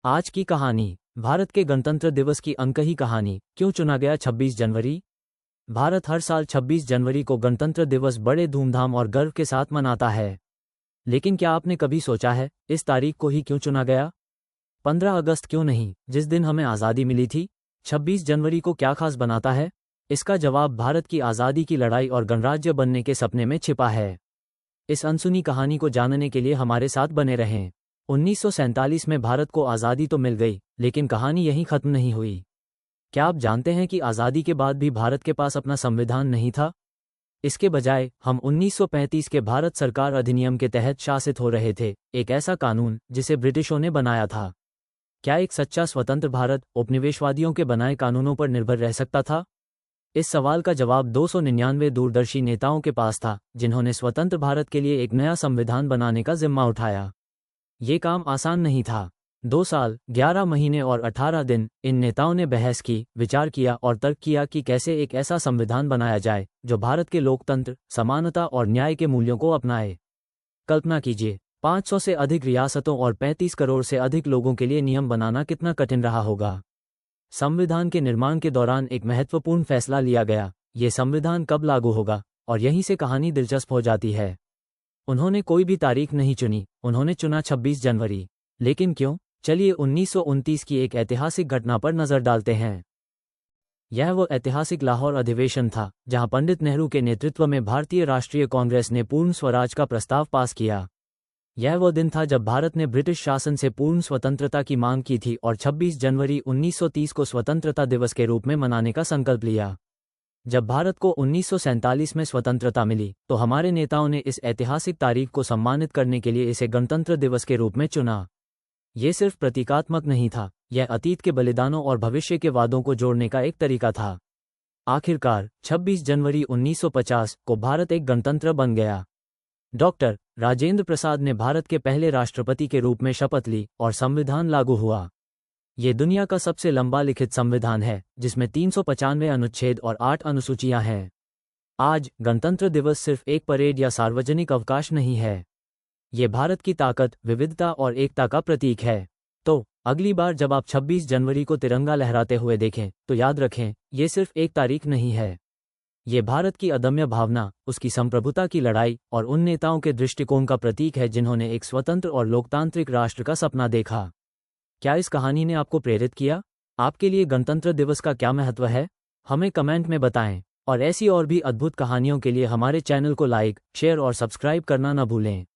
आज की कहानी। भारत के गणतंत्र दिवस की अनकही कहानी। क्यों चुना गया 26 जनवरी? भारत हर साल 26 जनवरी को गणतंत्र दिवस बड़े धूमधाम और गर्व के साथ मनाता है। लेकिन क्या आपने कभी सोचा है इस तारीख को ही क्यों चुना गया? 15 अगस्त क्यों नहीं, जिस दिन हमें आज़ादी मिली थी? 26 जनवरी को क्या खास बनाता है? इसका जवाब भारत की आज़ादी की लड़ाई और गणराज्य बनने के सपने में छिपा है। इस अनसुनी कहानी को जानने के लिए हमारे साथ बने रहें। 1947 में भारत को आज़ादी तो मिल गई, लेकिन कहानी यहीं खत्म नहीं हुई। क्या आप जानते हैं कि आज़ादी के बाद भी भारत के पास अपना संविधान नहीं था? इसके बजाय हम 1935 के भारत सरकार अधिनियम के तहत शासित हो रहे थे, एक ऐसा कानून जिसे ब्रिटिशों ने बनाया था। क्या एक सच्चा स्वतंत्र भारत उपनिवेशवादियों के बनाए कानूनों पर निर्भर रह सकता था? इस सवाल का जवाब 299 दूरदर्शी नेताओं के पास था, जिन्होंने स्वतंत्र भारत के लिए एक नया संविधान बनाने का जिम्मा उठाया। ये काम आसान नहीं था। 2 साल, 11 महीने और 18 दिन इन नेताओं ने बहस की, विचार किया और तर्क किया कि कैसे एक ऐसा संविधान बनाया जाए जो भारत के लोकतंत्र, समानता और न्याय के मूल्यों को अपनाए। कल्पना कीजिए, 500 से अधिक रियासतों और 35 करोड़ से अधिक लोगों के लिए नियम बनाना कितना कठिन रहा होगा। संविधान के निर्माण के दौरान एक महत्वपूर्ण फैसला लिया गया, ये संविधान कब लागू होगा, और यहीं से कहानी दिलचस्प हो जाती है। उन्होंने कोई भी तारीख नहीं चुनी, उन्होंने चुना 26 जनवरी। लेकिन क्यों? चलिए 1929 की एक ऐतिहासिक घटना पर नजर डालते हैं। यह वो ऐतिहासिक लाहौर अधिवेशन था, जहां पंडित नेहरू के नेतृत्व में भारतीय राष्ट्रीय कांग्रेस ने पूर्ण स्वराज का प्रस्ताव पास किया। यह वो दिन था जब भारत ने ब्रिटिश शासन से पूर्ण स्वतंत्रता की मांग की थी और 26 जनवरी 1930 को स्वतंत्रता दिवस के रूप में मनाने का संकल्प लिया। जब भारत को 1947 में स्वतंत्रता मिली, तो हमारे नेताओं ने इस ऐतिहासिक तारीख को सम्मानित करने के लिए इसे गणतंत्र दिवस के रूप में चुना। ये सिर्फ प्रतीकात्मक नहीं था, यह अतीत के बलिदानों और भविष्य के वादों को जोड़ने का एक तरीका था। आखिरकार 26 जनवरी 1950 को भारत एक गणतंत्र बन गया। डॉक्टर राजेंद्र प्रसाद ने भारत के पहले राष्ट्रपति के रूप में शपथ ली और संविधान लागू हुआ। ये दुनिया का सबसे लंबा लिखित संविधान है, जिसमें 395 अनुच्छेद और 8 अनुसूचियां हैं। आज गणतंत्र दिवस सिर्फ एक परेड या सार्वजनिक अवकाश नहीं है, ये भारत की ताकत, विविधता और एकता का प्रतीक है। तो अगली बार जब आप 26 जनवरी को तिरंगा लहराते हुए देखें, तो याद रखें, ये सिर्फ एक तारीख नहीं है, ये भारत की अदम्य भावना, उसकी संप्रभुता की लड़ाई और उन नेताओं के दृष्टिकोण का प्रतीक है जिन्होंने एक स्वतंत्र और लोकतांत्रिक राष्ट्र का सपना देखा। क्या इस कहानी ने आपको प्रेरित किया? आपके लिए गणतंत्र दिवस का क्या महत्व है? हमें कमेंट में बताएं। और ऐसी और भी अद्भुत कहानियों के लिए हमारे चैनल को लाइक, शेयर और सब्सक्राइब करना न भूलें।